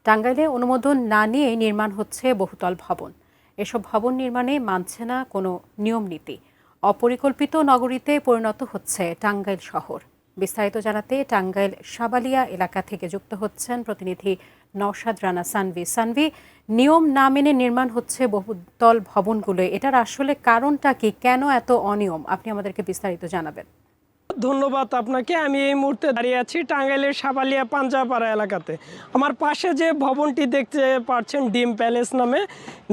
টাঙ্গাইলে অনুমোদন না নিয়ে নির্মাণ হচ্ছে বহুতল ভবন। এসব ভবন নির্মাণে মানছে না কোনো নিয়ম নীতি। অপরিকল্পিত নগরীতে পরিণত হচ্ছে টাঙ্গাইল শহর। বিস্তারিত জানাতে টাঙ্গাইল সাবালিয়া এলাকা থেকে যুক্ত হচ্ছেন প্রতিনিধি নওশাদ রানা সানভি। সানভি, নিয়ম না মেনে নির্মাণ হচ্ছে বহুতল ভবনগুলো, এটার আসলে কারণটা কি? কেন এত অনিয়ম? আপনি আমাদেরকে বিস্তারিত জানাবেন। ধন্যবাদ আপনাকে। আমি এই মুহূর্তে দাঁড়িয়ে আছি টাঙ্গাইলের সাবালিয়া পাঞ্জাপাড়া এলাকাতে। আমার পাশে যে ভবনটি দেখতে পাচ্ছেন ডিম প্যালেস নামে,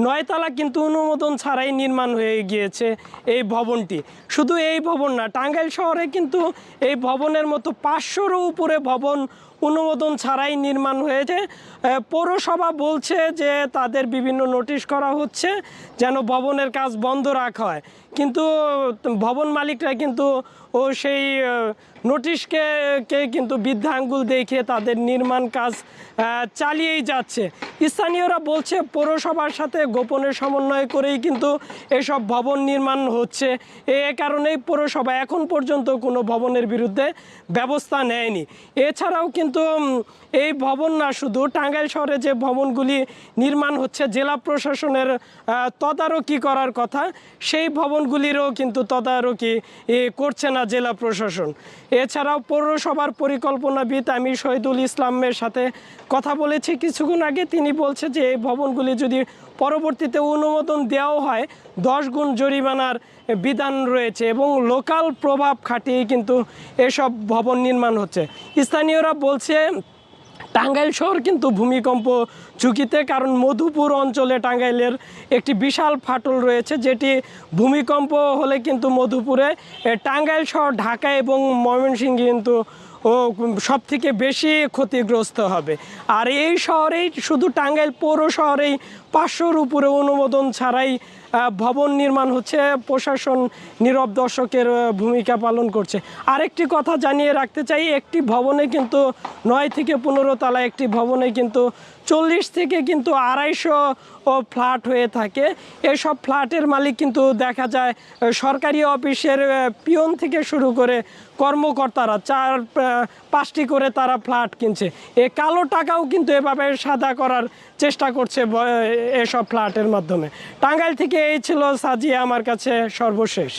9 তলা কিন্তু অনুমোদন ছাড়াই নির্মাণ হয়ে গিয়েছে এই ভবনটি। শুধু এই ভবন না, টাঙ্গাইল শহরে কিন্তু এই ভবনের মতো 500-রও উপরে ভবন অনুমোদন ছাড়াই নির্মাণ হয়েছে। পৌরসভা বলছে যে তাদের বিভিন্ন নোটিশ করা হচ্ছে যেন ভবনের কাজ বন্ধ রাখা হয়, কিন্তু ভবন মালিকরা কিন্তু সেই নোটিশকে কিন্তু বৃদ্ধা আঙ্গুল দেখে তাদের নির্মাণ কাজ চালিয়েই যাচ্ছে। স্থানীয়রা বলছে পৌরসভার সাথে গোপনে সমন্বয় করেই কিন্তু এসব ভবন নির্মাণ হচ্ছে। এ কারণেই পৌরসভা এখন পর্যন্ত কোনো ভবনের বিরুদ্ধে ব্যবস্থা নেয়নি। এছাড়াও কিন্তু এই ভবন না, শুধু টাঙ্গাইল শহরে যে ভবনগুলি নির্মাণ হচ্ছে জেলা প্রশাসনের তদারকি করার কথা, সেই ভবনগুলিরও কিন্তু তদারকি করছে না জেলা প্রশাসন। এছাড়াও পৌরসভার পরিকল্পনাবিদ আমি শহীদুল ইসলামের সাথে কথা বলেছি কিছুক্ষণ আগে। তিনি বলছে যে এই ভবনগুলি যদি পরবর্তীতে অনুমোদন দেওয়া হয় 10 গুণ জরিমানার বিধান রয়েছে এবং লোকাল প্রভাব খাটিয়ে কিন্তু এসব ভবন নির্মাণ হচ্ছে। স্থানীয়রা বলছে টাঙ্গাইল শহর কিন্তু ভূমিকম্প ঝুঁকিতে, কারণ মধুপুর অঞ্চলে টাঙ্গাইলের একটি বিশাল ফাটল রয়েছে, যেটি ভূমিকম্প হলে কিন্তু মধুপুরে টাঙ্গাইল শহর, ঢাকা এবং ময়মনসিংহ কিন্তু সব থেকে বেশি ক্ষতিগ্রস্ত হবে। আর এই শহরেই, শুধু টাঙ্গাইল পৌর শহরেই 500-র উপরে অনুমোদন ছাড়াই ভবন নির্মাণ হচ্ছে। প্রশাসন নীরব দর্শকের ভূমিকা পালন করছে। আরেকটি কথা জানিয়ে রাখতে চাই, একটি ভবনে কিন্তু 9 থেকে 15 তলা একটি ভবনে কিন্তু 40 থেকে কিন্তু 250 ফ্ল্যাট হয়ে থাকে। এসব ফ্ল্যাটের মালিক কিন্তু দেখা যায় সরকারি অফিসের পিয়ন থেকে শুরু করে কর্মকর্তারা 4-5টি করে তারা ফ্ল্যাট কিনছে। কালো টাকাও কিন্তু এভাবে সাদা করার চেষ্টা করছে এসব ফ্ল্যাটের মাধ্যমে। টাঙ্গাইল থেকে এই ছিল সাজিয়া আমার কাছে সর্বশেষ।